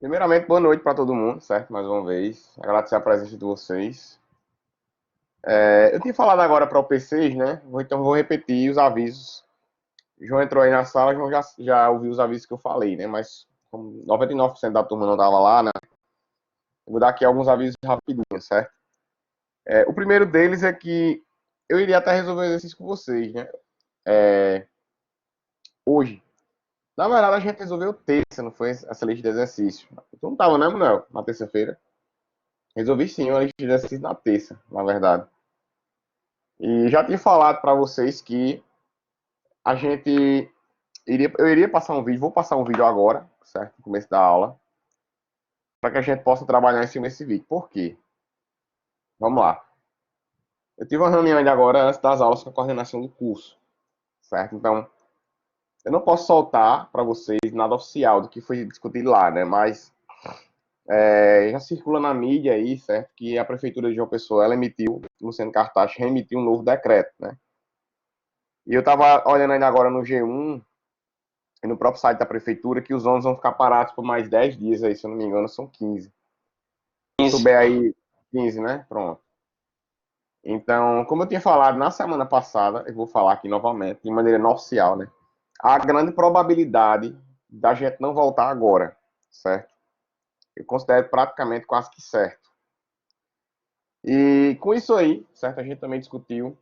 Primeiramente, boa noite para todo mundo, certo? Mais uma vez, agradecer a presença de vocês. Eu tinha falado agora para o P6, né? Então vou repetir os avisos. João entrou aí na sala, João já ouviu os avisos que eu falei, né? Mas como 99% da turma não estava lá, né? Eu vou dar aqui alguns avisos rapidinho, certo? O primeiro deles é que eu iria até resolver o exercício com vocês, né? Hoje. Na verdade, a gente resolveu terça, não foi essa lista de exercício. Tu não estava, né, Manuel? Na terça-feira. Resolvi sim uma lista de exercícios na terça, na verdade. E já tinha falado para vocês que a gente eu iria passar um vídeo, vou passar um vídeo agora, certo? No começo da aula, para que a gente possa trabalhar em cima desse vídeo. Por quê? Vamos lá. Eu tive uma reunião ainda agora antes das aulas com a coordenação do curso, certo? Então, eu não posso soltar para vocês nada oficial do que foi discutido lá, né? Mas já circula na mídia aí, certo? Que a prefeitura de João Pessoa, ela emitiu, Luciano Cartacho reemitiu um novo decreto, né? E eu estava olhando ainda agora no G1 e no próprio site da prefeitura que os ônibus vão ficar parados por mais 10 dias aí, se eu não me engano, são 15. Se 15. souber aí 15, né? Pronto. Então, como eu tinha falado na semana passada, eu vou falar aqui novamente, de maneira não oficial, né? Há grande probabilidade da gente não voltar agora, certo? Eu considero praticamente quase que certo. E com isso aí, certo? A gente também discutiu,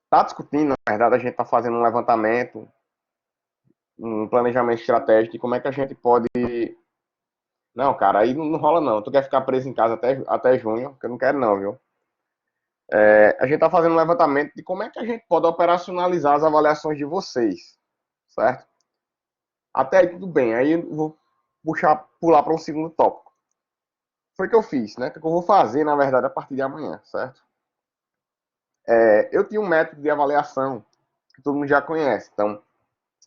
está discutindo, na verdade, a gente está fazendo um levantamento, um planejamento estratégico de como é que a gente pode. Não, cara, aí não rola não. Tu quer ficar preso em casa até junho? Que eu não quero não, viu? A gente está fazendo um levantamento de como é que a gente pode operacionalizar as avaliações de vocês, certo? Até aí tudo bem. Aí eu vou pular para um segundo tópico. Foi o que eu fiz, né? O que eu vou fazer, na verdade, a partir de amanhã, certo? Eu tinha um método de avaliação que todo mundo já conhece. Então,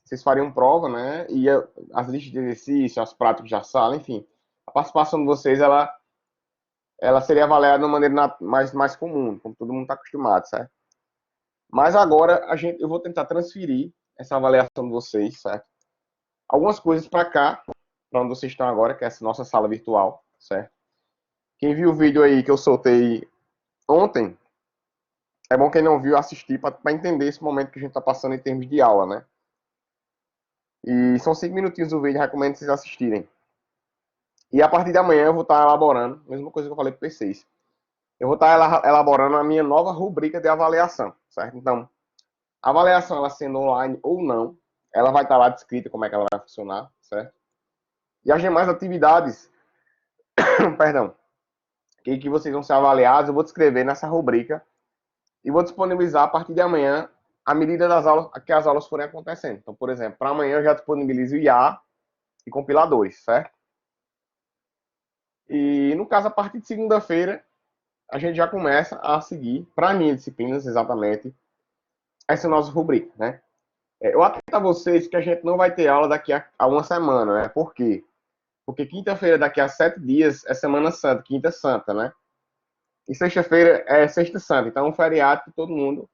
vocês fariam prova, né? E as listas de exercício, as práticas da sala, enfim. A participação de vocês, ela seria avaliada de uma maneira mais comum, como todo mundo está acostumado, certo? Mas agora eu vou tentar transferir essa avaliação de vocês, certo? Algumas coisas para cá, para onde vocês estão agora, que é essa nossa sala virtual, certo? Quem viu o vídeo aí que eu soltei ontem, é bom quem não viu assistir para entender esse momento que a gente está passando em termos de aula, né? E são 5 minutinhos do vídeo, recomendo vocês assistirem. E a partir de amanhã eu vou estar elaborando, mesma coisa que eu falei para o P6. Eu vou estar elaborando a minha nova rubrica de avaliação, certo? Então, a avaliação, ela sendo online ou não, ela vai estar lá descrita como é que ela vai funcionar, certo? E as demais atividades, perdão, que vocês vão ser avaliados, eu vou descrever nessa rubrica e vou disponibilizar a partir de amanhã à medida das aulas que as aulas forem acontecendo. Então, por exemplo, para amanhã eu já disponibilizo IA e compiladores, certo? E no caso, a partir de segunda-feira, a gente já começa a seguir, para minhas disciplinas, exatamente, essa nossa rubrica, né? Eu atento a vocês que a gente não vai ter aula daqui a uma semana, né? Por quê? Porque quinta-feira, daqui a 7 dias, é Semana Santa, Quinta Santa, né? E sexta-feira é Sexta Santa. Então é um feriado que todo mundo,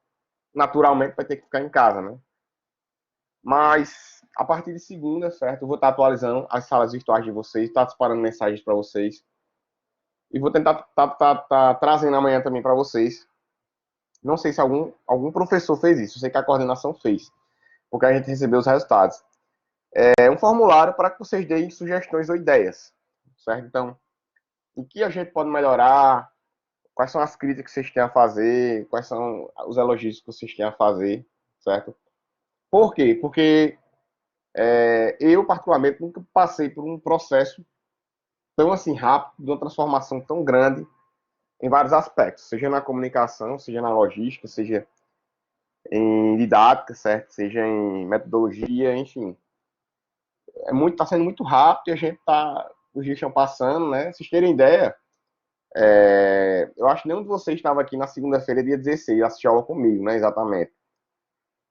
naturalmente, vai ter que ficar em casa, né? Mas, a partir de segunda, certo? Eu vou estar atualizando as salas virtuais de vocês, estar disparando mensagens para vocês. E vou tentar tá trazendo amanhã também para vocês. Não sei se algum professor fez isso. Eu sei que a coordenação fez. Porque a gente recebeu os resultados. É um formulário para que vocês deem sugestões ou ideias, certo? Então, o que a gente pode melhorar, quais são as críticas que vocês têm a fazer, quais são os elogios que vocês têm a fazer, certo? Por quê? Porque eu, particularmente, nunca passei por um processo tão assim rápido, de uma transformação tão grande em vários aspectos, seja na comunicação, seja na logística, seja em didática, certo? Seja em metodologia, enfim. Tá sendo muito rápido e a gente tá, os dias estão passando, né? Vocês terem ideia, eu acho que nenhum de vocês estava aqui na segunda-feira, dia 16, assistir aula comigo, né? Exatamente.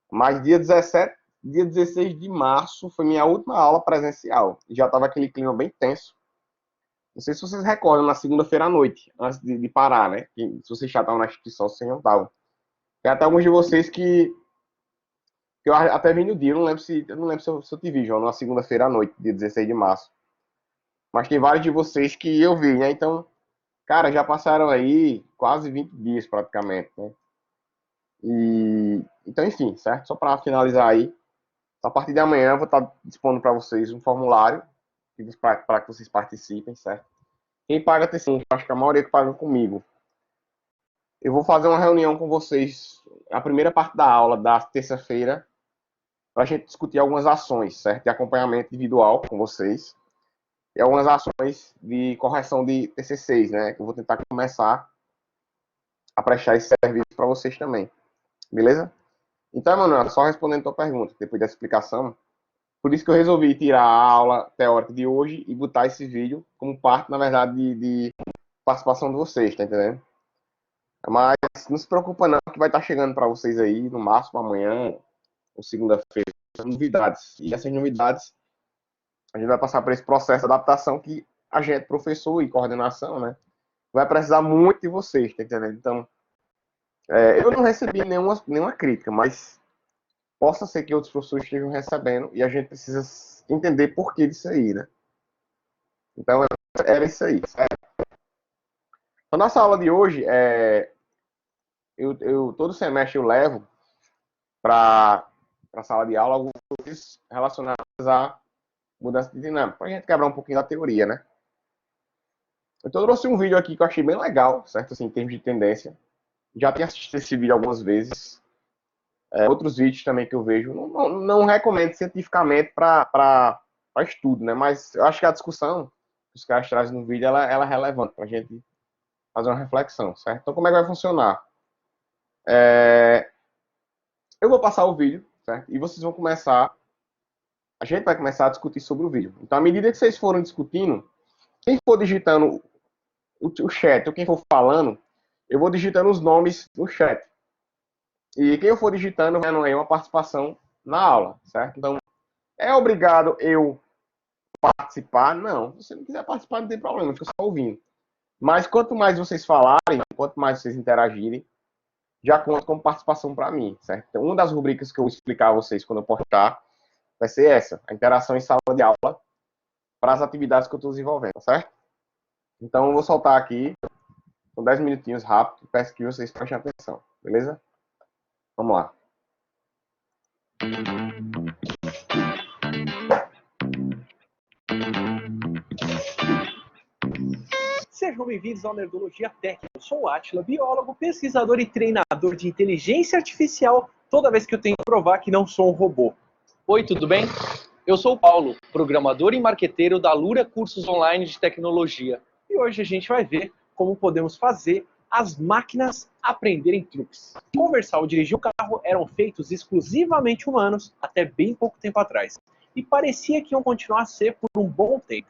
Mas dia 16 de março foi minha última aula presencial. E já estava aquele clima bem tenso. Não sei se vocês recordam, na segunda-feira à noite, antes de parar, né? Que, se vocês já estavam na instituição, vocês não estavam. Tem até alguns de vocês que eu até vi no dia, eu não lembro se eu te vi, João, na segunda-feira à noite, dia 16 de março. Mas tem vários de vocês que eu vi, né? Então, cara, já passaram aí quase 20 dias praticamente, né? Então, enfim, certo? Só para finalizar aí, a partir de amanhã eu vou estar dispondo para vocês um formulário para que vocês participem, certo? Quem paga tem sim, acho que a maioria que paga comigo. Eu vou fazer uma reunião com vocês, a primeira parte da aula da terça-feira, para a gente discutir algumas ações, certo? De acompanhamento individual com vocês e algumas ações de correção de TCCs, né? Que eu vou tentar começar a prestar esse serviço para vocês também, beleza? Então, Emanuel, só respondendo a tua pergunta, depois dessa explicação, por isso que eu resolvi tirar a aula teórica de hoje e botar esse vídeo como parte, na verdade, de participação de vocês, tá entendendo? Mas não se preocupa não, que vai estar chegando para vocês aí, no máximo amanhã ou segunda-feira, novidades. E essas novidades, a gente vai passar por esse processo de adaptação que a gente, professor e coordenação, né, vai precisar muito de vocês, tá entendendo? Então, eu não recebi nenhuma crítica, mas possa ser que outros professores estejam recebendo e a gente precisa entender por que disso aí, né? Então, era isso aí, certo? A nossa aula de hoje, todo semestre eu levo para a sala de aula alguns coisas relacionadas à mudança de dinâmica, para a gente quebrar um pouquinho da teoria, né? Então, eu trouxe um vídeo aqui que eu achei bem legal, certo? Assim, em termos de tendência. Já tinha assistido esse vídeo algumas vezes. Outros vídeos também que eu vejo. Não recomendo cientificamente para estudo, né? Mas eu acho que a discussão que os caras trazem no vídeo, ela é relevante para a gente fazer uma reflexão, certo? Então, como é que vai funcionar? Eu vou passar o vídeo, certo? E vocês vão começar. A gente vai começar a discutir sobre o vídeo. Então, à medida que vocês forem discutindo, quem for digitando o chat ou quem for falando, eu vou digitando os nomes no chat. E quem eu for digitando vai aí uma participação na aula, certo? Então, é obrigado eu participar? Não. Se você não quiser participar, não tem problema, fica só ouvindo. Mas quanto mais vocês falarem, quanto mais vocês interagirem, já conta como participação para mim, certo? Então, uma das rubricas que eu vou explicar a vocês quando eu postar vai ser essa, a interação em sala de aula para as atividades que eu estou desenvolvendo, tá certo? Então, eu vou soltar aqui, com 10 minutinhos rápido, peço que vocês prestem atenção, beleza? Vamos lá. Sejam bem-vindos ao Nerdologia Técnica. Eu sou o Átila, biólogo, pesquisador e treinador de inteligência artificial, toda vez que eu tenho que provar que não sou um robô. Oi, tudo bem? Eu sou o Paulo, programador e marqueteiro da Lura Cursos Online de Tecnologia. E hoje a gente vai ver como podemos fazer as máquinas aprenderem truques. Conversar ou dirigir o carro eram feitos exclusivamente humanos até bem pouco tempo atrás. E parecia que iam continuar a ser por um bom tempo.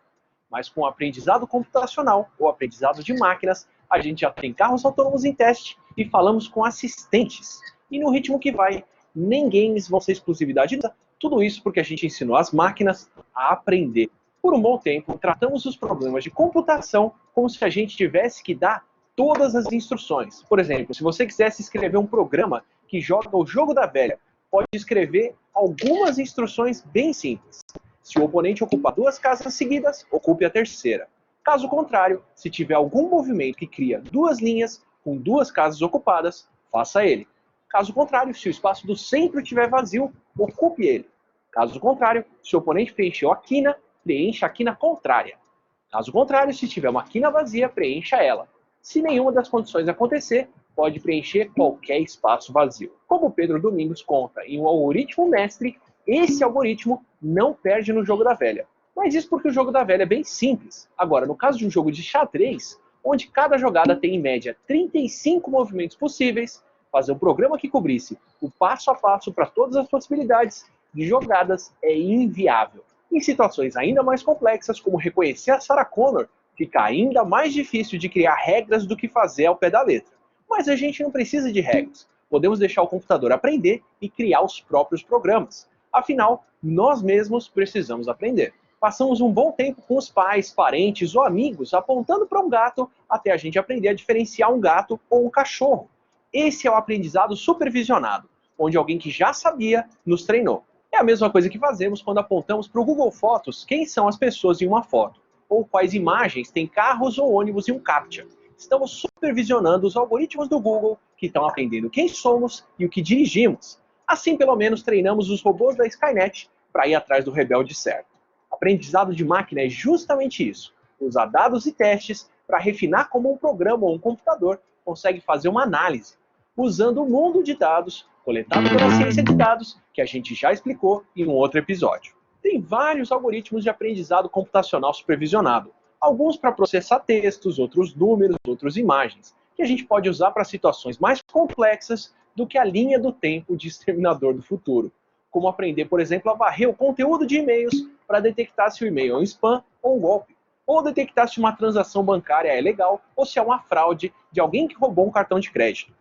Mas com o aprendizado computacional, ou aprendizado de máquinas, a gente já tem carros autônomos em teste e falamos com assistentes. E no ritmo que vai, nem games vão ser exclusividade. Tudo isso porque a gente ensinou as máquinas a aprender. Por um bom tempo, tratamos os problemas de computação como se a gente tivesse que dar todas as instruções. Por exemplo, se você quisesse escrever um programa que joga o jogo da velha, pode escrever algumas instruções bem simples. Se o oponente ocupa 2 casas seguidas, ocupe a terceira. Caso contrário, se tiver algum movimento que cria 2 linhas com 2 casas ocupadas, faça ele. Caso contrário, se o espaço do centro estiver vazio, ocupe ele. Caso contrário, se o oponente preencheu a quina, preencha a quina contrária. Caso contrário, se tiver uma quina vazia, preencha ela. Se nenhuma das condições acontecer, pode preencher qualquer espaço vazio. Como Pedro Domingos conta em um algoritmo mestre, esse algoritmo não perde no jogo da velha. Mas isso porque o jogo da velha é bem simples. Agora, no caso de um jogo de xadrez, onde cada jogada tem em média 35 movimentos possíveis, fazer um programa que cobrisse o passo a passo para todas as possibilidades de jogadas é inviável. Em situações ainda mais complexas, como reconhecer a Sarah Connor, fica ainda mais difícil de criar regras do que fazer ao pé da letra. Mas a gente não precisa de regras. Podemos deixar o computador aprender e criar os próprios programas. Afinal, nós mesmos precisamos aprender. Passamos um bom tempo com os pais, parentes ou amigos apontando para um gato até a gente aprender a diferenciar um gato ou um cachorro. Esse é o aprendizado supervisionado, onde alguém que já sabia nos treinou. É a mesma coisa que fazemos quando apontamos para o Google Fotos quem são as pessoas em uma foto. ou quais imagens têm carros ou ônibus em um CAPTCHA. Estamos supervisionando os algoritmos do Google que estão aprendendo quem somos e o que dirigimos. Assim, pelo menos, treinamos os robôs da Skynet para ir atrás do rebelde certo. Aprendizado de máquina é justamente isso. Usar dados e testes para refinar como um programa ou um computador consegue fazer uma análise, usando o mundo de dados coletado pela ciência de dados, que a gente já explicou em um outro episódio. Tem vários algoritmos de aprendizado computacional supervisionado, alguns para processar textos, outros números, outros imagens, que a gente pode usar para situações mais complexas do que a linha do tempo de Exterminador do Futuro, como aprender, por exemplo, a varrer o conteúdo de e-mails para detectar se o e-mail é um spam ou um golpe, ou detectar se uma transação bancária é legal ou se é uma fraude de alguém que roubou um cartão de crédito.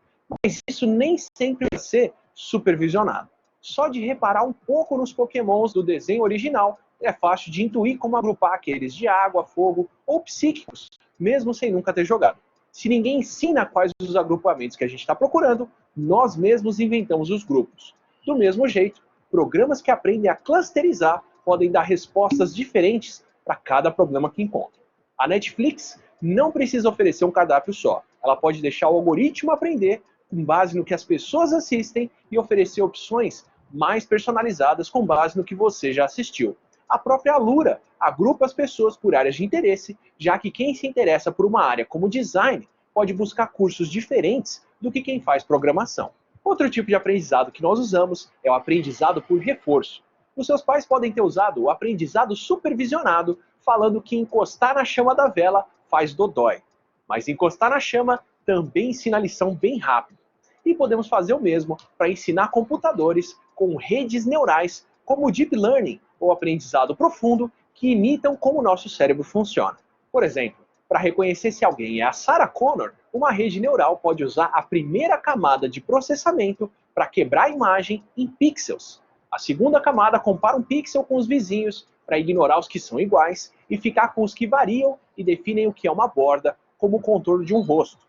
Mas isso nem sempre vai ser supervisionado. Só de reparar um pouco nos pokémons do desenho original, é fácil de intuir como agrupar aqueles de água, fogo ou psíquicos, mesmo sem nunca ter jogado. Se ninguém ensina quais os agrupamentos que a gente está procurando, nós mesmos inventamos os grupos. Do mesmo jeito, programas que aprendem a clusterizar podem dar respostas diferentes para cada problema que encontram. A Netflix não precisa oferecer um cardápio só. Ela pode deixar o algoritmo aprender com base no que as pessoas assistem e oferecer opções mais personalizadas com base no que você já assistiu. A própria Alura agrupa as pessoas por áreas de interesse, já que quem se interessa por uma área como design pode buscar cursos diferentes do que quem faz programação. Outro tipo de aprendizado que nós usamos é o aprendizado por reforço. Os seus pais podem ter usado o aprendizado supervisionado, falando que encostar na chama da vela faz dodói. Mas encostar na chama também ensina a lição bem rápido. E podemos fazer o mesmo para ensinar computadores com redes neurais, como o Deep Learning, ou aprendizado profundo, que imitam como o nosso cérebro funciona. Por exemplo, para reconhecer se alguém é a Sarah Connor, uma rede neural pode usar a primeira camada de processamento para quebrar a imagem em pixels. A segunda camada compara um pixel com os vizinhos para ignorar os que são iguais e ficar com os que variam e definem o que é uma borda, como o contorno de um rosto.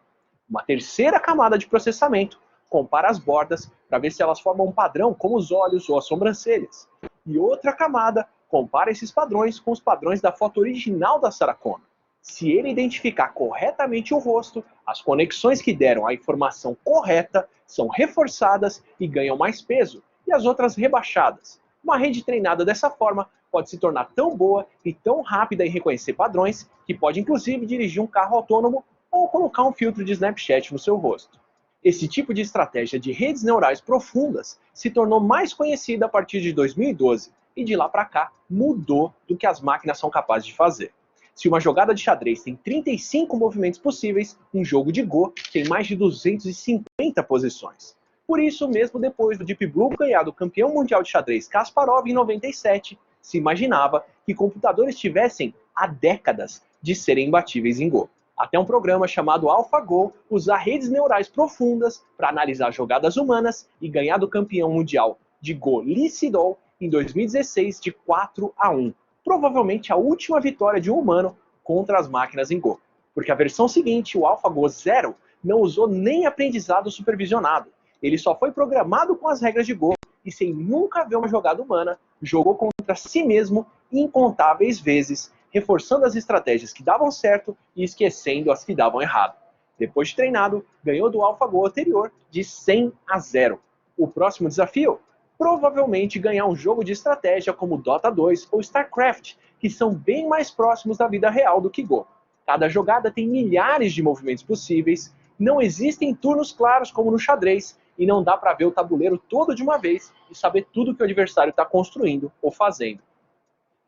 Uma terceira camada de processamento compara as bordas para ver se elas formam um padrão, como os olhos ou as sobrancelhas. E outra camada compara esses padrões com os padrões da foto original da Sarah Connor. Se ele identificar corretamente o rosto, as conexões que deram a informação correta são reforçadas e ganham mais peso, e as outras rebaixadas. Uma rede treinada dessa forma pode se tornar tão boa e tão rápida em reconhecer padrões que pode inclusive dirigir um carro autônomo ou colocar um filtro de Snapchat no seu rosto. Esse tipo de estratégia de redes neurais profundas se tornou mais conhecida a partir de 2012 e de lá para cá mudou do que as máquinas são capazes de fazer. Se uma jogada de xadrez tem 35 movimentos possíveis, um jogo de Go tem mais de 250 posições. Por isso, mesmo depois do Deep Blue ganhar do campeão mundial de xadrez Kasparov em 97, se imaginava que computadores tivessem há décadas de serem imbatíveis em Go. Até um programa chamado AlphaGo usar redes neurais profundas para analisar jogadas humanas e ganhar do campeão mundial de Go Lee Sedol em 2016 de 4-1. Provavelmente a última vitória de um humano contra as máquinas em Go. Porque a versão seguinte, o AlphaGo Zero, não usou nem aprendizado supervisionado. Ele só foi programado com as regras de Go e, sem nunca ver uma jogada humana, jogou contra si mesmo incontáveis vezes, reforçando as estratégias que davam certo e esquecendo as que davam errado. Depois de treinado, ganhou do AlphaGo anterior de 100-0. O próximo desafio? Provavelmente ganhar um jogo de estratégia como Dota 2 ou StarCraft, que são bem mais próximos da vida real do que Go. Cada jogada tem milhares de movimentos possíveis, não existem turnos claros como no xadrez, e não dá para ver o tabuleiro todo de uma vez e saber tudo que o adversário está construindo ou fazendo.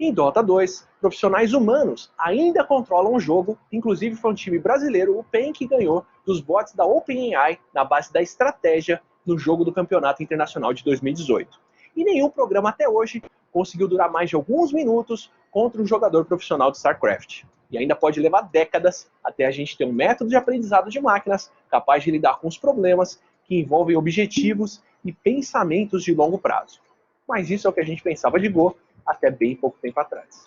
Em Dota 2, profissionais humanos ainda controlam o jogo, inclusive foi um time brasileiro, o PEN, que ganhou dos bots da OpenAI na base da estratégia no jogo do Campeonato Internacional de 2018. E nenhum programa até hoje conseguiu durar mais de alguns minutos contra um jogador profissional de StarCraft. E ainda pode levar décadas até a gente ter um método de aprendizado de máquinas capaz de lidar com os problemas que envolvem objetivos e pensamentos de longo prazo. Mas isso é o que a gente pensava de Go até bem pouco tempo atrás.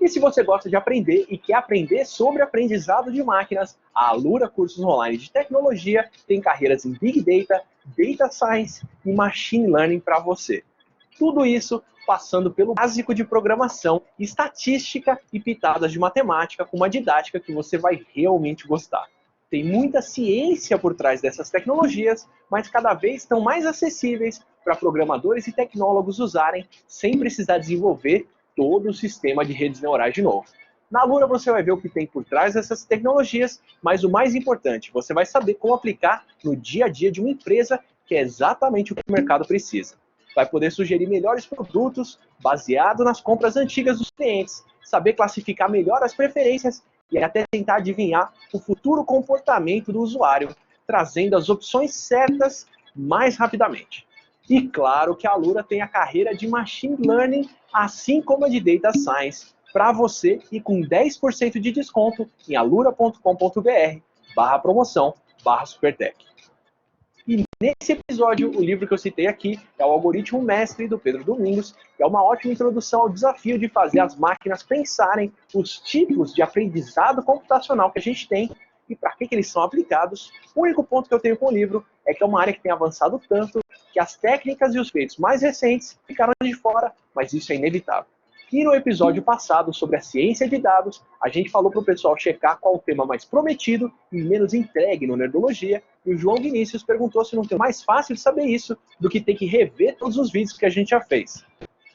E se você gosta de aprender e quer aprender sobre aprendizado de máquinas, a Alura Cursos Online de Tecnologia tem carreiras em Big Data, Data Science e Machine Learning para você. Tudo isso passando pelo básico de programação, estatística e pitadas de matemática com uma didática que você vai realmente gostar. Tem muita ciência por trás dessas tecnologias, mas cada vez estão mais acessíveis para programadores e tecnólogos usarem sem precisar desenvolver todo o sistema de redes neurais de novo. Na Alura você vai ver o que tem por trás dessas tecnologias, mas o mais importante, você vai saber como aplicar no dia a dia de uma empresa, que é exatamente o que o mercado precisa. Vai poder sugerir melhores produtos baseado nas compras antigas dos clientes, saber classificar melhor as preferências e até tentar adivinhar o futuro comportamento do usuário, trazendo as opções certas mais rapidamente. E claro que a Alura tem a carreira de Machine Learning, assim como a de Data Science, para você e com 10% de desconto em alura.com.br/promoção/Supertech. E nesse episódio, o livro que eu citei aqui é o Algoritmo Mestre, do Pedro Domingos, que é uma ótima introdução ao desafio de fazer as máquinas pensarem os tipos de aprendizado computacional que a gente tem e para que eles são aplicados. O único ponto que eu tenho com o livro é que é uma área que tem avançado tanto que as técnicas e os feitos mais recentes ficaram de fora, mas isso é inevitável. E no episódio passado, sobre a ciência de dados, a gente falou para o pessoal checar qual o tema mais prometido e menos entregue no Nerdologia, e o João Vinícius perguntou se não tem mais fácil de saber isso do que ter que rever todos os vídeos que a gente já fez.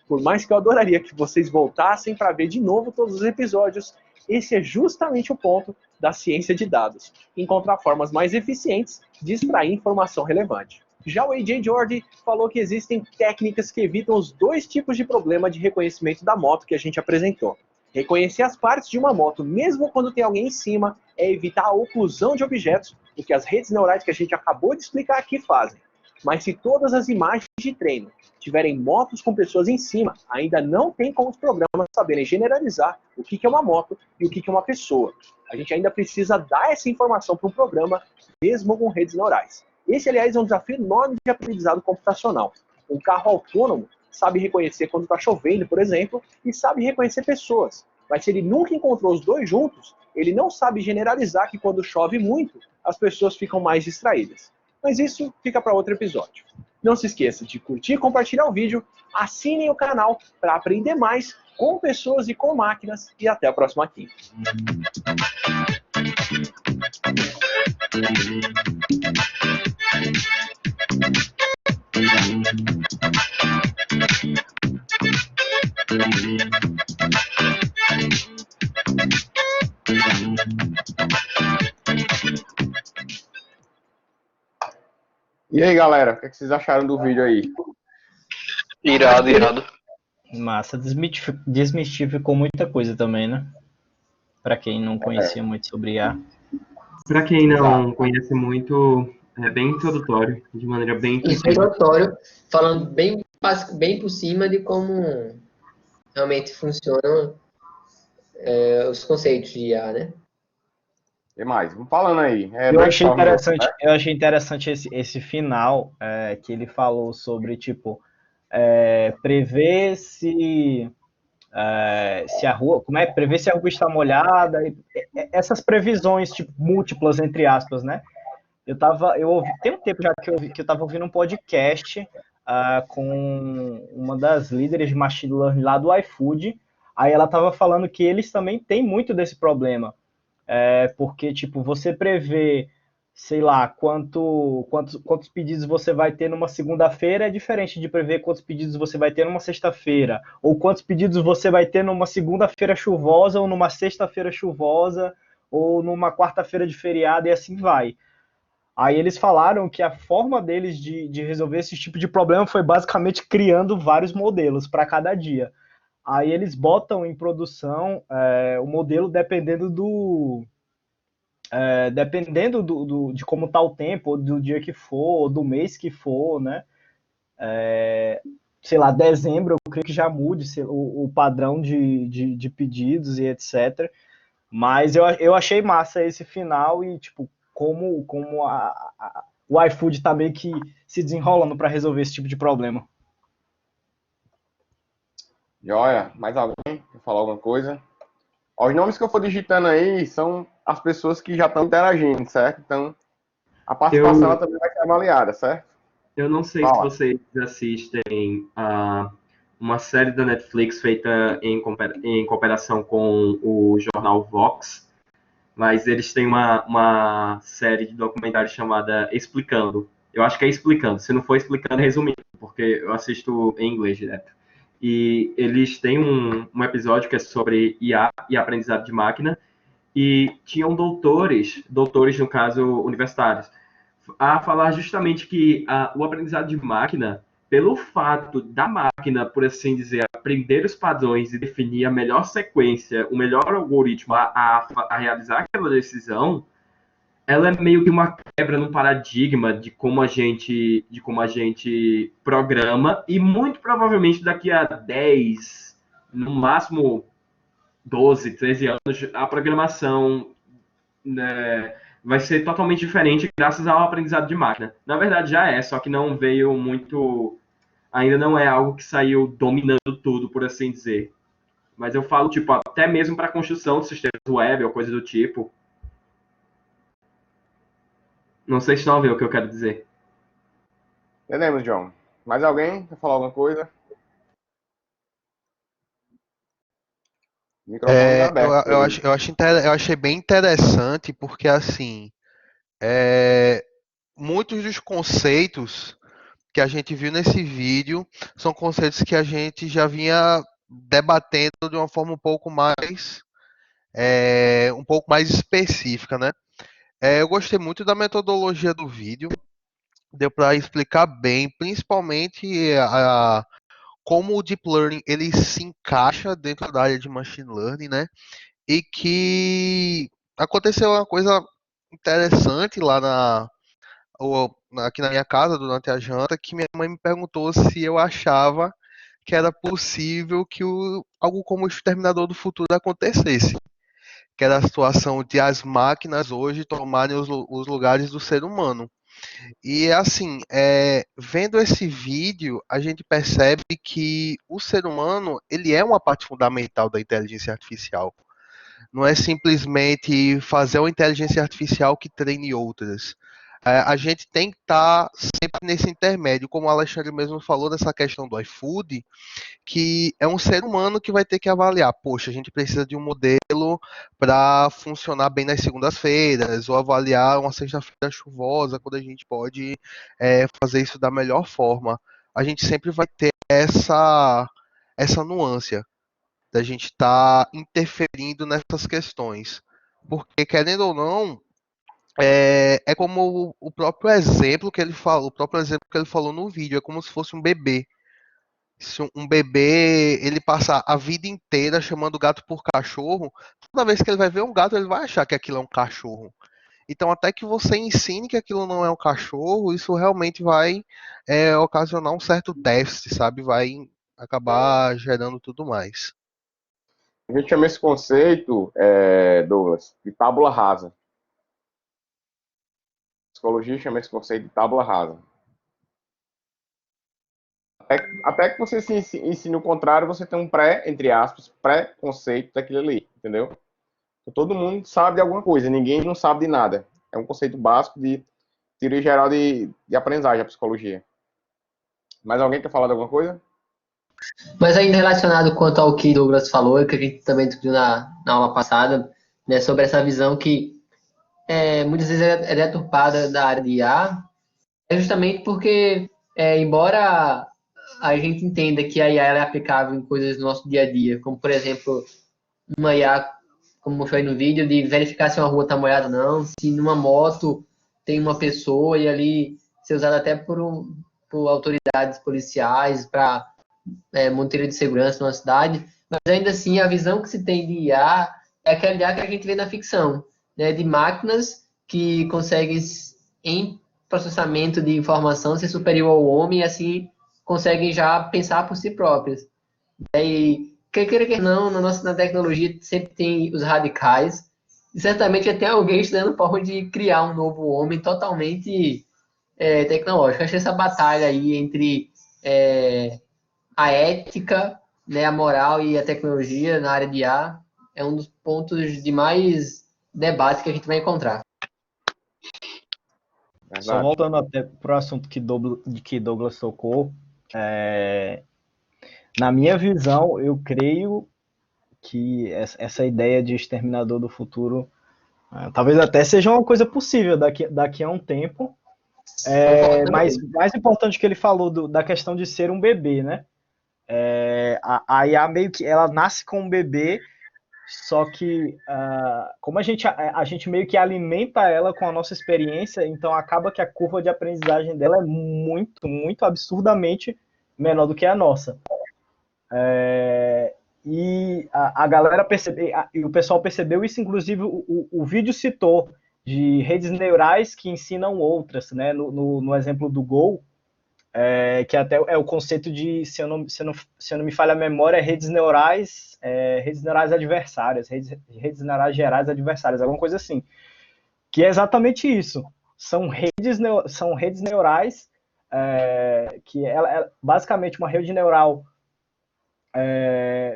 Por mais que eu adoraria que vocês voltassem para ver de novo todos os episódios, esse é justamente o ponto da ciência de dados, encontrar formas mais eficientes de extrair informação relevante. Já o A.J. Jordi falou que existem técnicas que evitam os dois tipos de problema de reconhecimento da moto que a gente apresentou. Reconhecer as partes de uma moto, mesmo quando tem alguém em cima, é evitar a oclusão de objetos, o que as redes neurais que a gente acabou de explicar aqui fazem. Mas se todas as imagens de treino tiverem motos com pessoas em cima, ainda não tem como os programas saberem generalizar o que é uma moto e o que é uma pessoa. A gente ainda precisa dar essa informação para um programa, mesmo com redes neurais. Esse, aliás, é um desafio enorme de aprendizado computacional. Um carro autônomo sabe reconhecer quando está chovendo, por exemplo, e sabe reconhecer pessoas. Mas se ele nunca encontrou os dois juntos, ele não sabe generalizar que quando chove muito, as pessoas ficam mais distraídas. Mas isso fica para outro episódio. Não se esqueça de curtir e compartilhar o vídeo, assinem o canal para aprender mais com pessoas e com máquinas, e até a próxima quinta. E aí, galera, o que vocês acharam do vídeo aí? Irado, irado. Massa, desmistificou muita coisa também, né? Pra quem não conhecia muito sobre IA. Para quem não conhece muito, é bem introdutório, de maneira bem intuitiva. Introdutório, falando bem básico, bem por cima de como realmente funcionam os conceitos de IA, né? E mais? Vamos falando aí. Eu achei interessante esse final, que ele falou sobre, tipo, prever se a rua, prever se a rua está molhada, essas previsões, tipo, múltiplas, entre aspas, né? Tem um tempo já que eu estava ouvindo um podcast com uma das líderes de Machine Learning lá do iFood, aí ela estava falando que eles também têm muito desse problema, porque, tipo, você prevê, sei lá, quantos pedidos você vai ter numa segunda-feira é diferente de prever quantos pedidos você vai ter numa sexta-feira, ou quantos pedidos você vai ter numa segunda-feira chuvosa, ou numa sexta-feira chuvosa, ou numa quarta-feira de feriado, e assim vai. Aí eles falaram que a forma deles de resolver esse tipo de problema foi basicamente criando vários modelos para cada dia. Aí eles botam em produção o modelo dependendo de como está o tempo, ou do dia que for, ou do mês que for, né? Sei lá, dezembro, eu creio que já mude o padrão de pedidos e etc. Mas eu achei massa esse final e, tipo, como o iFood tá meio que se desenrolando para resolver esse tipo de problema. Joia, mais alguém quer falar alguma coisa? Os nomes que eu for digitando aí são as pessoas que já estão interagindo, certo? Então, a participação ela também vai ser avaliada, certo? Eu não sei se Fala. vocês assistem uma série da Netflix feita em cooperação com o jornal Vox, mas eles têm uma série de documentários chamada Explicando. Eu acho que é Explicando. Se não for Explicando, é resumindo, porque eu assisto em inglês direto. E eles têm um episódio que é sobre IA e aprendizado de máquina, e tinham doutores no caso, universitários, a falar justamente que o aprendizado de máquina, pelo fato da máquina, por assim dizer, aprender os padrões e definir a melhor sequência, o melhor algoritmo a realizar aquela decisão, ela é meio que uma quebra no paradigma de como a gente programa, e muito provavelmente daqui a 10, no máximo 12, 13 anos, a programação, né, vai ser totalmente diferente graças ao aprendizado de máquina. Na verdade já é, só que não veio muito, ainda não é algo que saiu dominando tudo, por assim dizer. Mas eu falo, tipo, até mesmo para a construção de sistemas web ou coisa do tipo. Não sei se estão a ver o que eu quero dizer. Entendemos, John. Mais alguém quer falar alguma coisa? O microfone está aberto. Eu achei bem interessante porque, assim, muitos dos conceitos que a gente viu nesse vídeo são conceitos que a gente já vinha debatendo de uma forma um pouco mais específica, né? Eu gostei muito da metodologia do vídeo, deu para explicar bem, principalmente como o Deep Learning ele se encaixa dentro da área de Machine Learning, né? E que aconteceu uma coisa interessante lá aqui na minha casa durante a janta, que minha mãe me perguntou se eu achava que era possível que algo como o Exterminador do Futuro acontecesse, que era a situação de as máquinas hoje tomarem os lugares do ser humano. E assim, vendo esse vídeo, a gente percebe que o ser humano ele é uma parte fundamental da inteligência artificial. Não é simplesmente fazer uma inteligência artificial que treine outras. A gente tem que estar sempre nesse intermédio, como o Alexandre mesmo falou dessa questão do iFood, que é um ser humano que vai ter que avaliar, poxa, a gente precisa de um modelo para funcionar bem nas segundas-feiras, ou avaliar uma sexta-feira chuvosa, quando a gente pode fazer isso da melhor forma. A gente sempre vai ter essa nuance da gente estar interferindo nessas questões. Porque, querendo ou não, é como o próprio exemplo que ele falou, o próprio exemplo que ele falou no vídeo, é como se fosse um bebê. Se um bebê ele passar a vida inteira chamando o gato por cachorro, toda vez que ele vai ver um gato, ele vai achar que aquilo é um cachorro. Então, até que você ensine que aquilo não é um cachorro, isso realmente vai ocasionar um certo déficit, sabe? Vai acabar gerando tudo mais. A gente chama esse conceito, Douglas, de tábula rasa. A psicologia chama esse conceito de tábula rasa. Até que você se ensine o contrário, você tem um entre aspas, pré-conceito daquilo ali, entendeu? Então, todo mundo sabe de alguma coisa, ninguém não sabe de nada. É um conceito básico de teoria geral de aprendizagem, a psicologia. Mais alguém quer falar de alguma coisa? Mas ainda relacionado quanto ao que Douglas falou, e que a gente também discutiu na aula passada, né, sobre essa visão que muitas vezes é deturpada da área de IA, é justamente porque, embora a gente entenda que a IA ela é aplicável em coisas do nosso dia a dia, como, por exemplo, uma IA, como mostrou aí no vídeo, de verificar se uma rua está molhada ou não, se numa moto tem uma pessoa e ali ser usada até por autoridades policiais para monitoria de segurança numa cidade, mas ainda assim a visão que se tem de IA é aquela IA que a gente vê na ficção, né, de máquinas que conseguem, em processamento de informação, ser superior ao homem e assim conseguem já pensar por si próprias. E queira que não, na tecnologia sempre tem os radicais, e certamente já tem alguém estudando forma de criar um novo homem totalmente tecnológico. Acho que essa batalha aí entre a ética, né, a moral e a tecnologia na área de IA é um dos pontos de mais debate que a gente vai encontrar. Só Verdade. voltando até para o assunto que Douglas tocou, na minha visão, eu creio que essa ideia de Exterminador do Futuro talvez até seja uma coisa possível daqui a um tempo. Concordo Mas também. mais importante que ele falou da questão de ser um bebê, né? A IA meio que ela nasce com um bebê, só que como a gente meio que alimenta ela com a nossa experiência, então acaba que a curva de aprendizagem dela é muito, muito absurdamente menor do que a nossa. E a galera percebeu, e o pessoal percebeu isso, inclusive o vídeo citou de redes neurais que ensinam outras, né? No exemplo do Go, que até é o conceito de, se eu não me falha a memória, redes neurais adversárias, redes neurais gerais adversárias, alguma coisa assim. Que é exatamente isso. São redes neurais que ela basicamente uma rede neural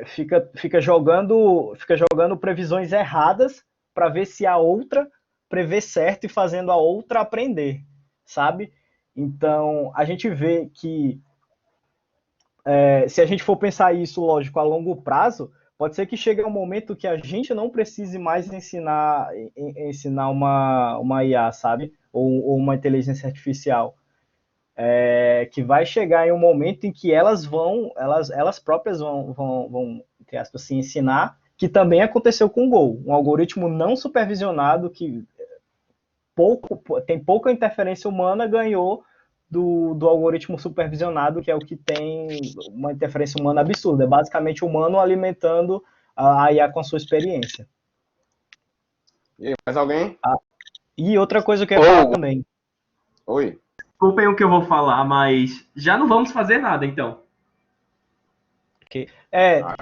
fica jogando previsões erradas para ver se a outra prevê certo e fazendo a outra aprender, sabe? Então, a gente vê que se a gente for pensar isso, lógico, a longo prazo, pode ser que chegue um momento que a gente não precise mais ensinar uma IA, sabe? Ou uma inteligência artificial. Que vai chegar em um momento em que elas próprias vão, entre aspas, se ensinar, que também aconteceu com o Go. Um algoritmo não supervisionado que tem pouca interferência humana ganhou do algoritmo supervisionado, que é o que tem uma interferência humana absurda. É basicamente o humano alimentando a IA com a sua experiência. E aí, mais alguém? E outra coisa que eu ia falar também. Oi. Desculpem o que eu vou falar, mas já não vamos fazer nada, então.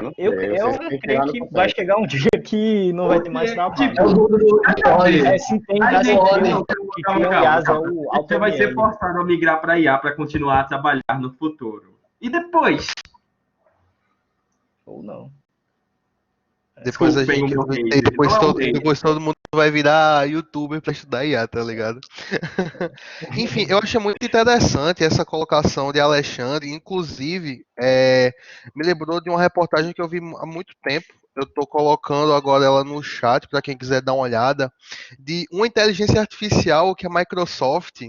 Não Eu sei, vocês têm que creio chegar no que vai consenso. chegar um dia que não vai ter mais trabalho. É o mundo do óleo. Se tem A das gente, empresas que criam IAs, é o A gente já AutoML. vai ser forçado a migrar para IA para continuar a trabalhar no futuro. E depois? Ou não. Depois a Desculpem o gente. meu hate. Depois, Não é um todo, hate. depois todo mundo vai virar youtuber pra estudar IA, tá ligado? Enfim, eu achei muito interessante essa colocação de Alexandre. Inclusive, me lembrou de uma reportagem que eu vi há muito tempo. Eu tô colocando agora ela no chat para quem quiser dar uma olhada. De uma inteligência artificial que a Microsoft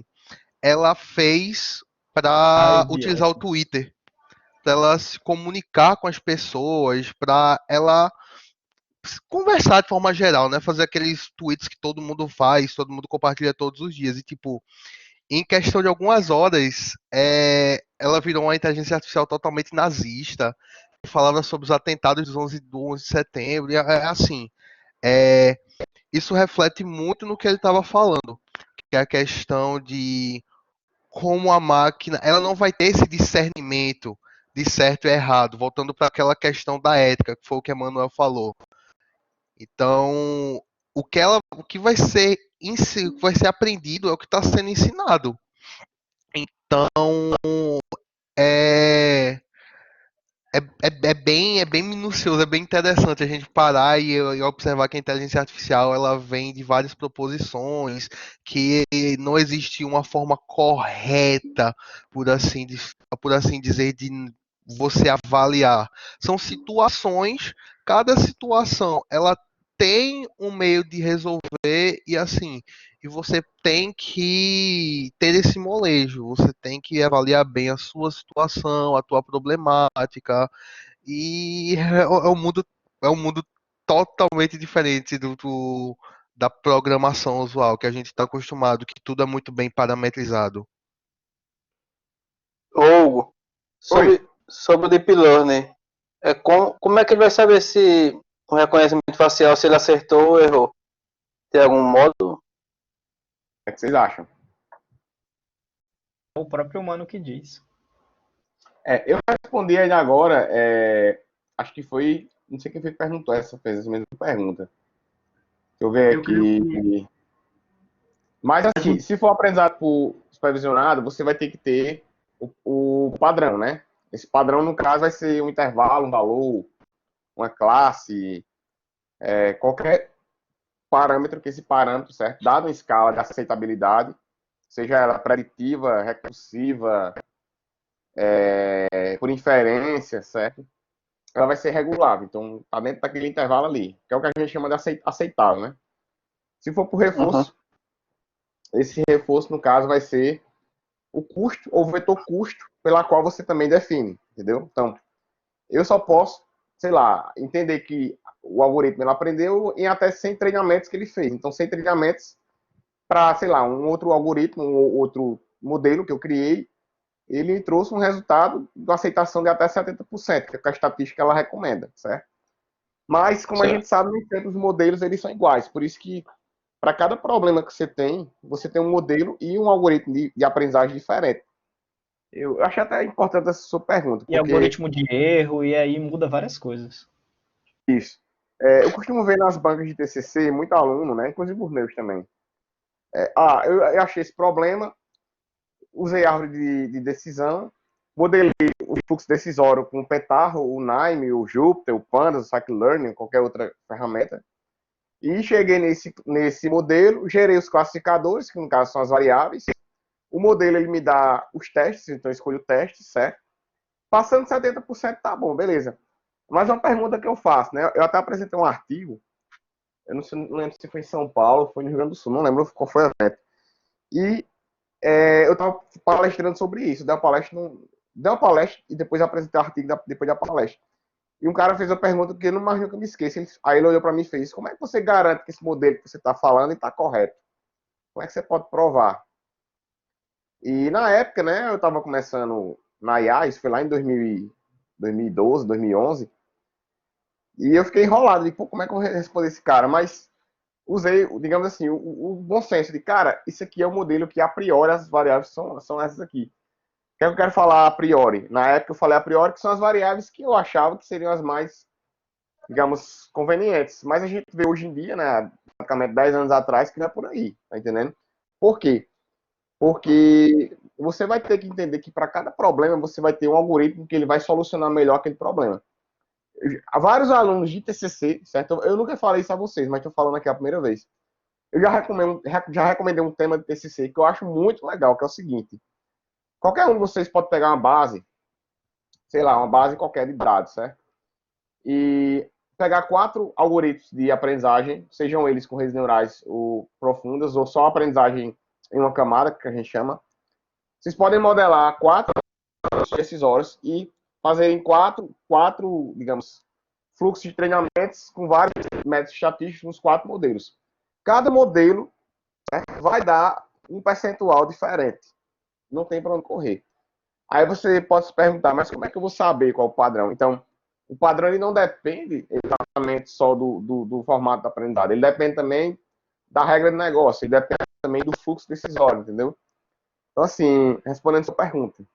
ela fez para utilizar o Twitter. Para ela se comunicar com as pessoas, para ela conversar de forma geral, né? Fazer aqueles tweets que todo mundo faz, todo mundo compartilha todos os dias. E, tipo, em questão de algumas horas, ela virou uma inteligência artificial totalmente nazista. Falava sobre os atentados do 11 de setembro. E assim, isso reflete muito no que ele estava falando. Que é a questão de como a máquina, ela não vai ter esse discernimento de certo e errado. Voltando para aquela questão da ética, que foi o que a Manuel falou. Então, o que vai ser aprendido é o que está sendo ensinado. Então, é, é bem minucioso, é bem interessante a gente parar e observar que a inteligência artificial ela vem de várias proposições, que não existe uma forma correta, por assim dizer, de você avaliar. São situações, cada situação ela tem um meio de resolver e assim, e você tem que ter esse molejo, você tem que avaliar bem a sua situação, a tua problemática, e é um mundo totalmente diferente da programação usual, que a gente está acostumado, que tudo é muito bem parametrizado. Hugo, Oi. sobre o Deep Learning, como é que ele vai saber se o reconhecimento facial, se ele acertou ou errou? Tem algum modo? O que é que vocês acham? É o próprio humano que diz. Eu respondi ainda agora, acho que foi, não sei quem foi que perguntou fez essa mesma pergunta. Deixa eu ver aqui. Mas assim, se for aprendizado por supervisionado, você vai ter que ter o padrão, né? Esse padrão, no caso, vai ser um intervalo, um valor, uma classe, qualquer parâmetro que esse parâmetro, certo? Dado uma escala de aceitabilidade, seja ela preditiva, recursiva, por inferência, certo? Ela vai ser regulável. Então, tá dentro daquele intervalo ali, que é o que a gente chama de aceitável, né? Se for por reforço, esse reforço, no caso, vai ser o custo ou o vetor custo pela qual você também define, entendeu? Então, eu só posso, sei lá, entender que o algoritmo ele aprendeu em até 100 treinamentos que ele fez. Então, 100 treinamentos para, sei lá, um outro algoritmo, um outro modelo que eu criei, ele trouxe um resultado de aceitação de até 70%, que é a estatística ela recomenda, certo? Mas, como a gente sabe, nem sempre os modelos eles são iguais. Por isso que, para cada problema que você tem um modelo e um algoritmo de aprendizagem diferente. Eu acho até importante essa sua pergunta. E algoritmo de erro, e aí muda várias coisas. Isso. Eu costumo ver nas bancas de TCC muito aluno, né? Inclusive os meus também. Eu achei esse problema, usei árvore de decisão, modelei o fluxo decisório com o Pentaho, o Nime, o Jupyter, o Pandas, o Scikit-Learn, qualquer outra ferramenta. E cheguei nesse modelo, gerei os classificadores, que no caso são as variáveis. O modelo ele me dá os testes, então eu escolho o teste, certo? Passando 70%, tá bom, beleza. Mas uma pergunta que eu faço, né? Eu até apresentei um artigo, eu não lembro se foi em São Paulo, foi no Rio Grande do Sul, não lembro qual foi o evento. E eu estava palestrando sobre isso, dei uma palestra e depois apresentei o artigo depois da palestra. E um cara fez uma pergunta que eu não imagino que eu me esqueça. Aí ele olhou para mim e fez: como é que você garante que esse modelo que você está falando está correto? Como é que você pode provar? E na época, né, eu estava começando na IA, isso foi lá em 2012, 2011, e eu fiquei enrolado, de, pô, como é que eu vou responder esse cara? Mas usei, digamos assim, o bom senso de, cara, isso aqui é o modelo que a priori as variáveis são essas aqui. O que é que eu quero falar a priori? Na época eu falei a priori que são as variáveis que eu achava que seriam as mais, digamos, convenientes. Mas a gente vê hoje em dia, né, praticamente 10 anos atrás, que não é por aí, tá entendendo? Por quê? Porque você vai ter que entender que para cada problema você vai ter um algoritmo que ele vai solucionar melhor aquele problema. Há vários alunos de TCC, certo? Eu nunca falei isso a vocês, mas estou falando aqui a primeira vez. Eu já recomendei um tema de TCC que eu acho muito legal, que é o seguinte: qualquer um de vocês pode pegar uma base, sei lá, uma base qualquer de dados, certo? E pegar 4 algoritmos de aprendizagem, sejam eles com redes neurais ou profundas, ou só aprendizagem em uma camada, que a gente chama. Vocês podem modelar 4 decisórios e fazerem quatro, digamos, fluxos de treinamentos com vários métodos estatísticos nos 4 modelos. Cada modelo, né, vai dar um percentual diferente. Não tem para onde correr. Aí você pode se perguntar, mas como é que eu vou saber qual é o padrão? Então, o padrão ele não depende exatamente só do formato da aprendizado. Ele depende também da regra do negócio. Ele depende também do fluxo decisório, entendeu? Então, assim, respondendo a sua pergunta. Em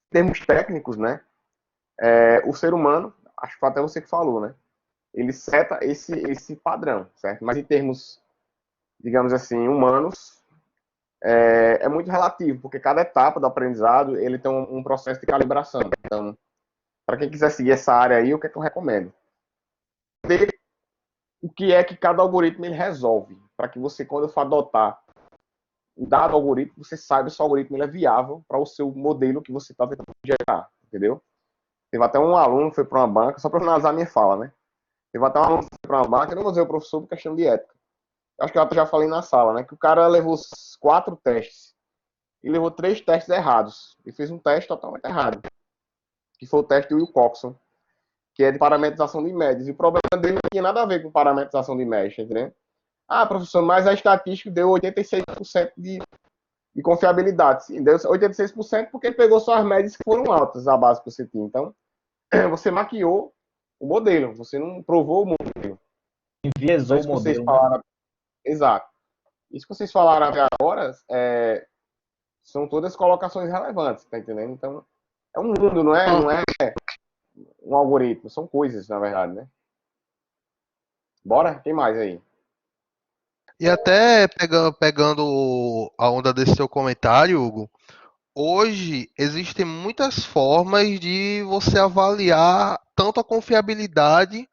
termos técnicos, né? O ser humano, acho que foi até você que falou, né? Ele seta esse padrão, certo? Mas em termos, digamos assim, humanos, é muito relativo, porque cada etapa do aprendizado ele tem um processo de calibração. Então, para quem quiser seguir essa área aí, o que é que eu recomendo? Ver o que é que cada algoritmo ele resolve, para que você, quando for adotar um dado algoritmo, você saiba se o algoritmo ele é viável para o seu modelo que você está tentando gerar, entendeu? Teve até um aluno que foi para uma banca, só para finalizar a minha fala, né? Teve até um aluno que foi para uma banca, eu não vou dizer o professor por questão de ética. Acho que eu já falei na sala, né? Que o cara levou 4 testes e levou 3 testes errados. E fez um teste totalmente errado, que foi o teste do Will Coxon, que é de parametrização de médias. E o problema dele não tinha nada a ver com parametrização de médias, entendeu? Ah, professor, mas a estatística deu 86% de confiabilidade. Sim, deu 86% porque ele pegou só as médias que foram altas, a base que você tinha. Então, você maquiou o modelo, você não provou o modelo. Enviesou o modelo. Exato. Isso que vocês falaram até agora são todas colocações relevantes, tá entendendo? Então, é um mundo, não é um algoritmo, são coisas, na verdade, né? Bora? Tem mais aí. E até pegando a onda desse seu comentário, Hugo, hoje existem muitas formas de você avaliar tanto a confiabilidade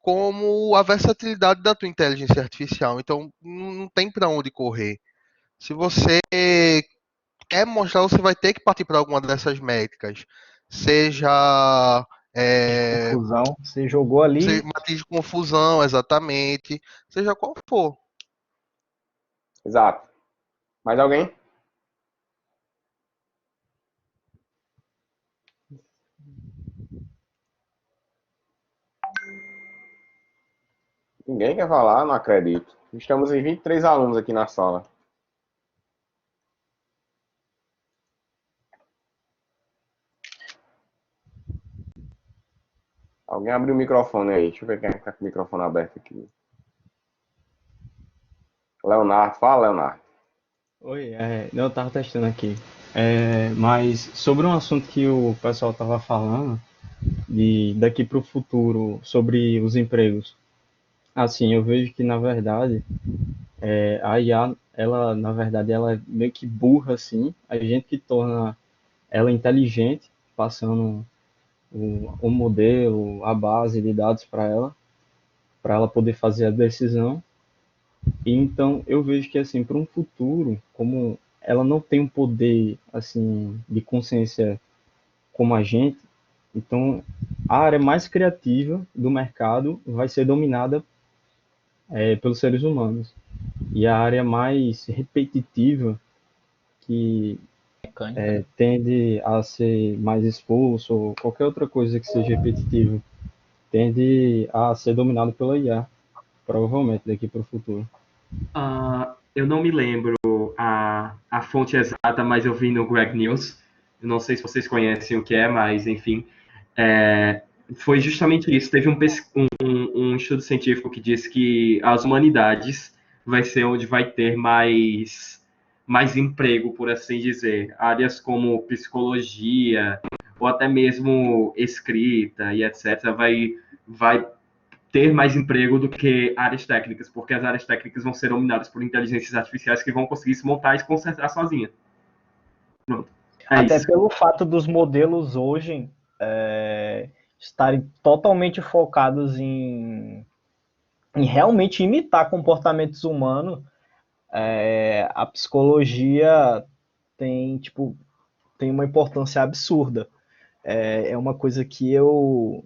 como a versatilidade da tua inteligência artificial. Então, não tem para onde correr. Se você quer mostrar, você vai ter que partir para alguma dessas métricas. Seja Confusão. Você jogou ali. matriz de confusão, exatamente. Seja qual for. Exato. Mais alguém? Ninguém quer falar? Não acredito. Estamos em 23 alunos aqui na sala. Alguém abriu o microfone aí. Deixa eu ver quem está com o microfone aberto aqui. Leonardo, fala, Leonardo. Oi, não, eu tava testando aqui. Mas sobre um assunto que o pessoal tava falando, de daqui para o futuro, sobre os empregos. Assim, eu vejo que, na verdade, a IA, ela, na verdade, ela é meio que burra, assim. A gente que torna ela inteligente, passando o modelo, a base de dados para ela poder fazer a decisão. E então eu vejo que assim, para um futuro, como ela não tem um poder assim de consciência como a gente, então a área mais criativa do mercado vai ser dominada pelos seres humanos. E a área mais repetitiva, que Mecânica. tende a ser mais expulso, ou qualquer outra coisa que seja repetitiva, tende a ser dominado pela IA, provavelmente daqui para o futuro. Eu não me lembro a fonte exata, mas eu vi no Greg News. Eu não sei se vocês conhecem o que é, mas enfim. Foi justamente isso. Teve um estudo científico que diz que as humanidades vai ser onde vai ter mais emprego, por assim dizer. Áreas como psicologia, ou até mesmo escrita e etc. vai ter mais emprego do que áreas técnicas, porque as áreas técnicas vão ser dominadas por inteligências artificiais que vão conseguir se montar e se consertar sozinha. Pronto. Até Isso. pelo fato dos modelos hoje estarem totalmente focados em realmente imitar comportamentos humanos, a psicologia tem, tipo, tem uma importância absurda. É uma coisa que eu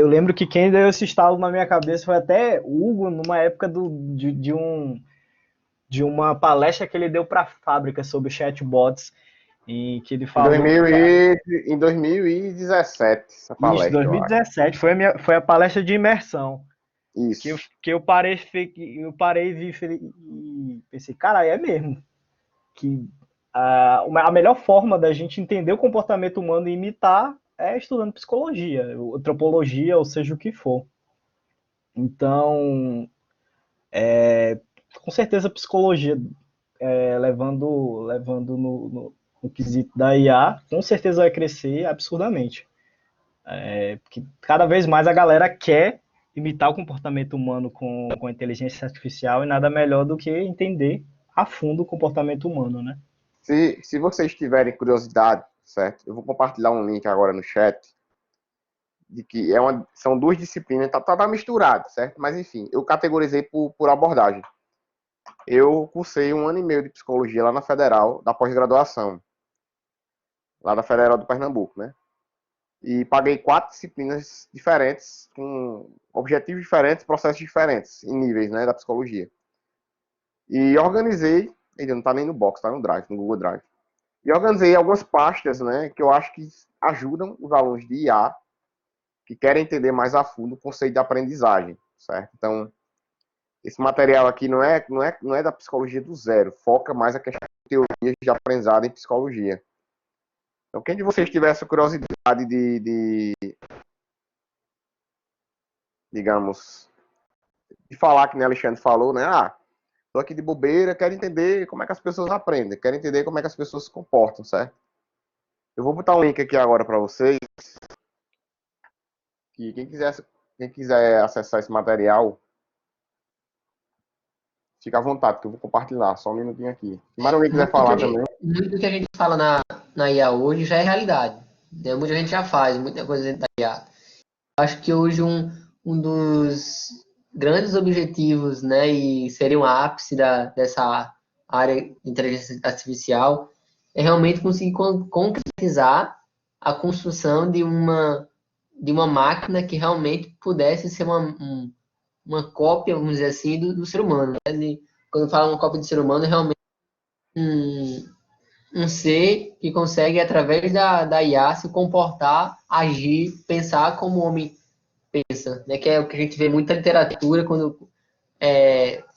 lembro que quem deu esse estalo na minha cabeça foi até Hugo, numa época de uma palestra que ele deu para a fábrica sobre chatbots, em que ele Em falou. em 2017, essa Isso, palestra, eu acho. 2017, foi a palestra de imersão. Isso. Que eu parei e vi e pensei, cara, é mesmo. Que a melhor forma da gente entender o comportamento humano e imitar é estudando psicologia, antropologia, ou seja o que for. Então, com certeza, a psicologia, levando no quesito da IA, com certeza vai crescer absurdamente. Porque cada vez mais a galera quer imitar o comportamento humano com a inteligência artificial e nada melhor do que entender a fundo o comportamento humano, né? Se vocês tiverem curiosidade, certo? Eu vou compartilhar um link agora no chat de que são duas disciplinas, tá misturado, certo? Mas enfim, eu categorizei por abordagem. Eu cursei 1 ano e meio de psicologia lá na Federal, da pós-graduação, lá da Federal do Pernambuco, né? E paguei 4 disciplinas diferentes, com objetivos diferentes, processos diferentes, em níveis, né, da psicologia. E organizei, ainda não tá nem no Box, tá no Drive, no Google Drive. E organizei algumas pastas, né, que eu acho que ajudam os alunos de IA que querem entender mais a fundo o conceito de aprendizagem, certo? Então, esse material aqui não é da psicologia do zero, foca mais a questão de teorias de aprendizado em psicologia. Então, quem de vocês tivesse curiosidade digamos, de falar, que nem Alexandre falou, né? Tô aqui de bobeira, quero entender como é que as pessoas aprendem, quero entender como é que as pessoas se comportam, certo? Eu vou botar um link aqui agora para vocês, que quem quiser acessar esse material, fica à vontade, que eu vou compartilhar, só um minutinho aqui. Se mais alguém quiser falar também. Muito do que a gente fala na IA hoje já é realidade. Né? Muita gente já faz, muita coisa dentro da IA. Acho que hoje um dos grandes objetivos, né, e seria um ápice área de inteligência artificial, é realmente conseguir concretizar a construção de uma máquina que realmente pudesse ser uma cópia, vamos dizer assim, do ser humano. Né? Quando fala uma cópia do ser humano, é realmente um ser que consegue, através da IA, se comportar, agir, pensar como o homem pensa, né? Que é o que a gente vê muita literatura quando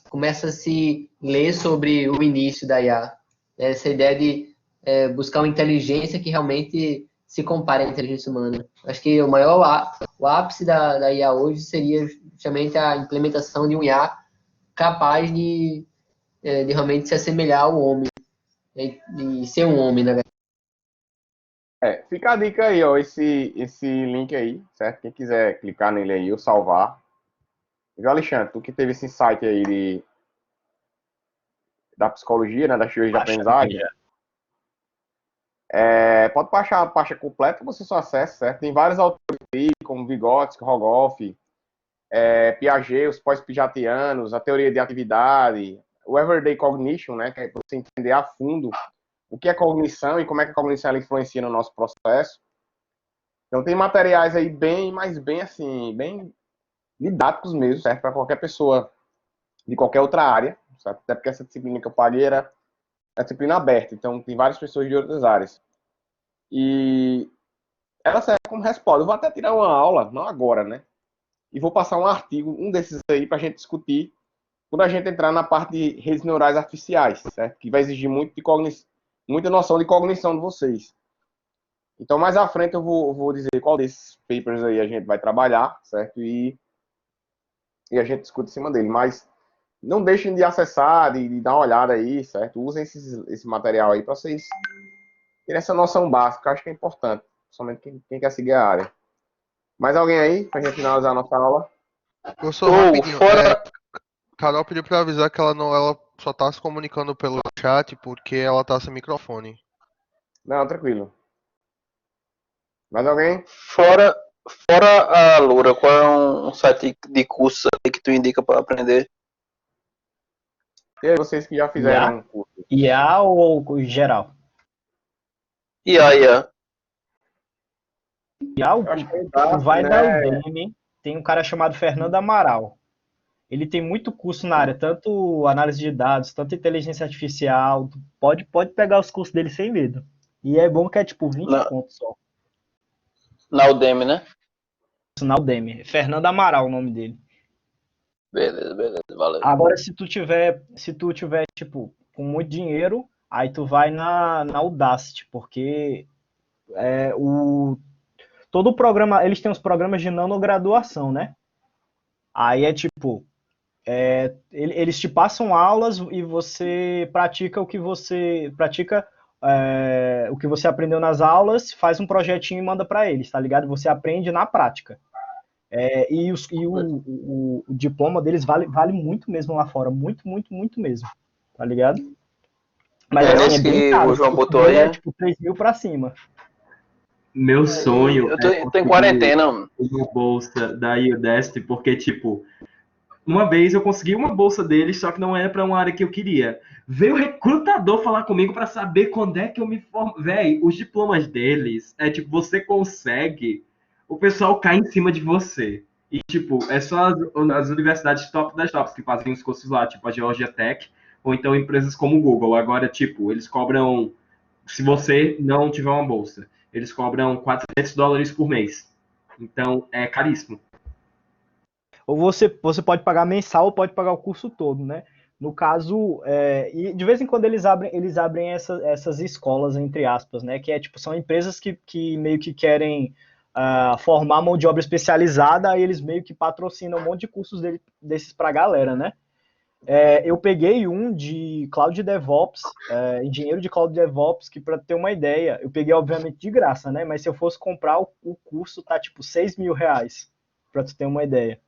começa a se ler sobre o início da IA. Essa ideia de buscar uma inteligência que realmente se compare à inteligência humana. Acho que o ápice da IA hoje seria justamente a implementação de um IA capaz de realmente se assemelhar ao homem, e ser um homem, na verdade. Fica a dica aí, ó, esse link aí, certo? Quem quiser clicar nele aí ou salvar. Viu, Alexandre, tu que teve esse insight aí da psicologia, né, das teorias de aprendizagem, pode baixar a pasta completa, você só acessa, certo? Tem vários autores aí, como Vygotsky, Rogoff, Piaget, os pós-piagetianos, a teoria de atividade, o Everyday Cognition, né, que é para você entender a fundo o que é cognição e como é que a cognição ela influencia no nosso processo. Então tem materiais aí mas bem assim, bem didáticos mesmo, certo? Para qualquer pessoa de qualquer outra área, certo? Até porque essa disciplina que eu paguei era a disciplina aberta, então tem várias pessoas de outras áreas. E ela serve como resposta. Eu vou até tirar uma aula, não agora, né? E vou passar um artigo, um desses aí, para a gente discutir quando a gente entrar na parte de redes neurais artificiais, certo? Que vai exigir muita noção de cognição de vocês. Então, mais à frente eu vou dizer qual desses papers aí a gente vai trabalhar, certo? E a gente discute em cima dele. Mas não deixem de acessar, de dar uma olhada aí, certo? Usem esse material aí para vocês terem essa noção básica, eu acho que é importante, somente quem quer seguir a área. Mais alguém aí, para a gente finalizar a nossa aula? Eu sou rapidinho. Carol pediu para avisar que ela só tá se comunicando pelo chat porque ela tá sem microfone. Não, tranquilo. Mais alguém? Fora a Loura, qual é um site de curso aí que tu indica para aprender? E aí, vocês que já fizeram um curso? IA ou geral? IA. Tu vai dar o Udemy, tem um cara chamado Fernando Amaral. Ele tem muito curso na área, tanto análise de dados, tanto inteligência artificial. Tu pode pegar os cursos dele sem medo. E é bom que é tipo 20 pontos só. Na Udemy, né? Na Udemy. Fernando Amaral o nome dele. Beleza, valeu. Agora, se tu tiver, tipo, com muito dinheiro, aí tu vai na Udacity, porque todo o programa, eles têm os programas de nanograduação, né? Aí é tipo, eles te passam aulas e você pratica o que você aprendeu nas aulas, faz um projetinho e manda para eles, tá ligado? Você aprende na prática. E o diploma deles vale muito mesmo lá fora, muito mesmo, tá ligado? Mas assim, é bem caro, o João botou aí, tipo 3 mil pra cima. Meu sonho eu tô em quarentena, mano. Uma bolsa da Udacity, porque, tipo, uma vez eu consegui uma bolsa deles, só que não era para uma área que eu queria. Veio o recrutador falar comigo para saber quando é que eu me formo. Véi, os diplomas deles tipo, você consegue, o pessoal cai em cima de você. E, tipo, é só as universidades top das tops que fazem os cursos lá, tipo a Georgia Tech, ou então empresas como o Google. Agora, tipo, eles cobram, se você não tiver uma bolsa, eles cobram $400 por mês. Então, é caríssimo. Ou você pode pagar mensal ou pode pagar o curso todo, né? No caso, e de vez em quando eles abrem essas escolas, entre aspas, né? Que tipo, são empresas que meio que querem formar mão de obra especializada, aí eles meio que patrocinam um monte de cursos desses pra galera, né? Eu peguei um de Cloud DevOps, engenheiro de Cloud DevOps, que para ter uma ideia, eu peguei obviamente de graça, né? Mas se eu fosse comprar o curso, tá tipo R$6 mil, pra tu ter uma ideia.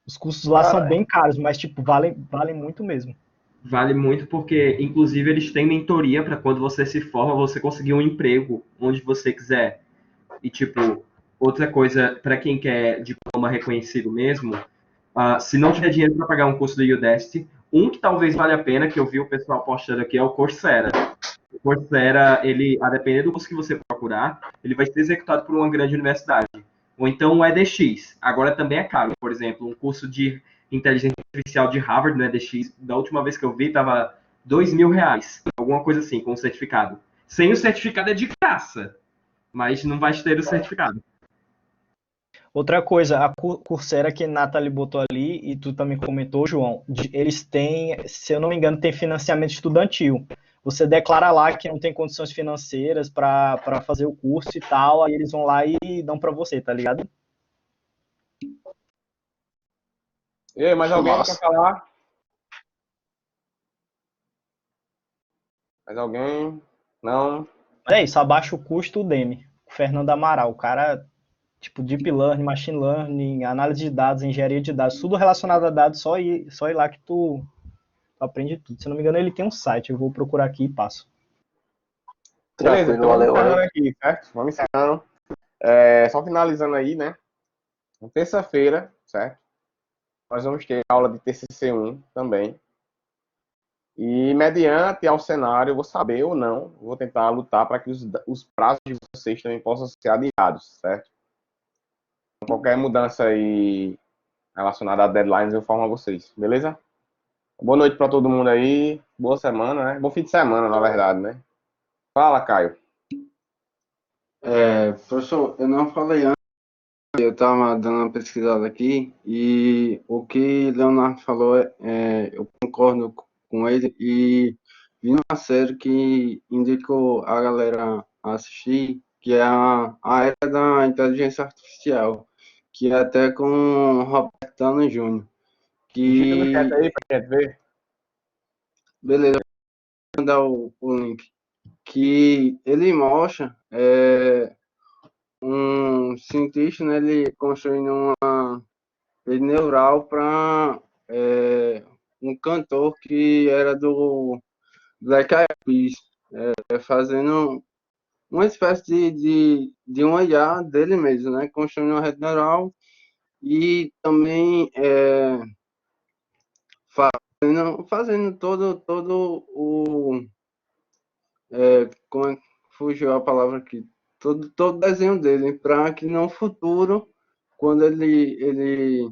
Os custos lá são bem caros, mas tipo, valem muito mesmo. Vale muito porque, inclusive, eles têm mentoria para quando você se forma, você conseguir um emprego onde você quiser. E, tipo, outra coisa, para quem quer diploma reconhecido mesmo, se não tiver dinheiro para pagar um curso do Udacity, Um que talvez valha a pena, que eu vi o pessoal postando aqui, é o Coursera. O Coursera, ele, a depender do curso que você procurar, ele vai ser executado por uma grande universidade. Ou então o EDX. Agora também é caro. Por exemplo, um curso de inteligência artificial de Harvard no EDX, da última vez que eu vi, estava R$ 2.000. Alguma coisa assim, com o certificado. Sem o certificado é de graça, mas não vai ter o certificado. Outra coisa, a Coursera que a Nathalie botou ali, e tu também comentou, João, eles têm, se eu não me engano, tem financiamento estudantil. Você declara lá que não tem condições financeiras para fazer o curso e tal, aí eles vão lá e dão para você, tá ligado? E aí, mais alguém quer falar? Mais alguém? Não? É isso, abaixa o custo, o Udemy. O Fernando Amaral, o cara, tipo, Deep Learning, Machine Learning, análise de dados, engenharia de dados, tudo relacionado a dados, só ir lá que tu aprende tudo. Se não me engano, ele tem um site, eu vou procurar aqui e passo. Beleza, então Tranquilo, vamos valeu. encerrando aqui, certo? Vamos encerrando. Só finalizando aí, né? Terça-feira, certo? Nós vamos ter aula de TCC1 também. E mediante ao cenário, eu vou saber ou não, vou tentar lutar para que os prazos de vocês também possam ser adiados, certo? Qualquer mudança aí relacionada a deadlines, eu informo a vocês, beleza? Boa noite para todo mundo aí, boa semana, né? Bom fim de semana, na verdade, né? Fala, Caio. Professor, eu não falei antes, eu estava dando uma pesquisada aqui e o que Leonardo falou, eu concordo com ele e vi uma série que indicou a galera a assistir, que é a Era da Inteligência Artificial, que é até com o Robert Downey Jr., Digita no chat que, aí pra gente ver. beleza, vou mandar o link, que ele mostra um cientista, né, ele construindo uma rede neural para um cantor que era do Black Eyed Peas, fazendo uma espécie de um IA dele mesmo, né, construindo uma rede neural e também fazendo todo o como é, fugiu a palavra aqui, todo o desenho dele para que no futuro, quando ele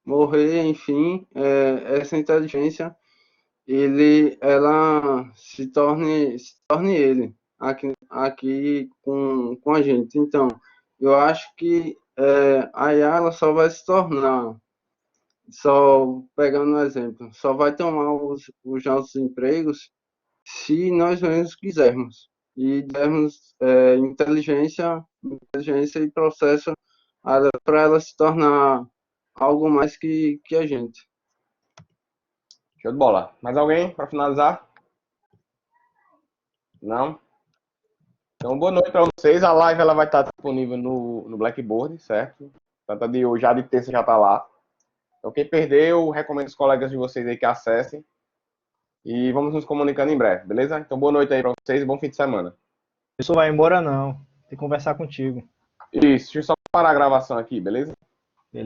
morrer, enfim, essa inteligência ela se torne ele aqui com a gente. Então, eu acho que a IA ela só vai se tornar, só pegando um exemplo, só vai tomar os nossos empregos se nós mesmos quisermos e dermos inteligência e processo para ela se tornar algo mais que a gente. Show de bola. Mais alguém para finalizar? Não? Então, boa noite para vocês. A live ela vai estar disponível no Blackboard, certo? Tanto a de hoje, já de terça já está lá. Então, quem perdeu, recomendo os colegas de vocês aí que acessem. E vamos nos comunicando em breve, beleza? Então, boa noite aí para vocês e bom fim de semana. Isso vai embora não, tem que conversar contigo. Isso, deixa eu só parar a gravação aqui, beleza?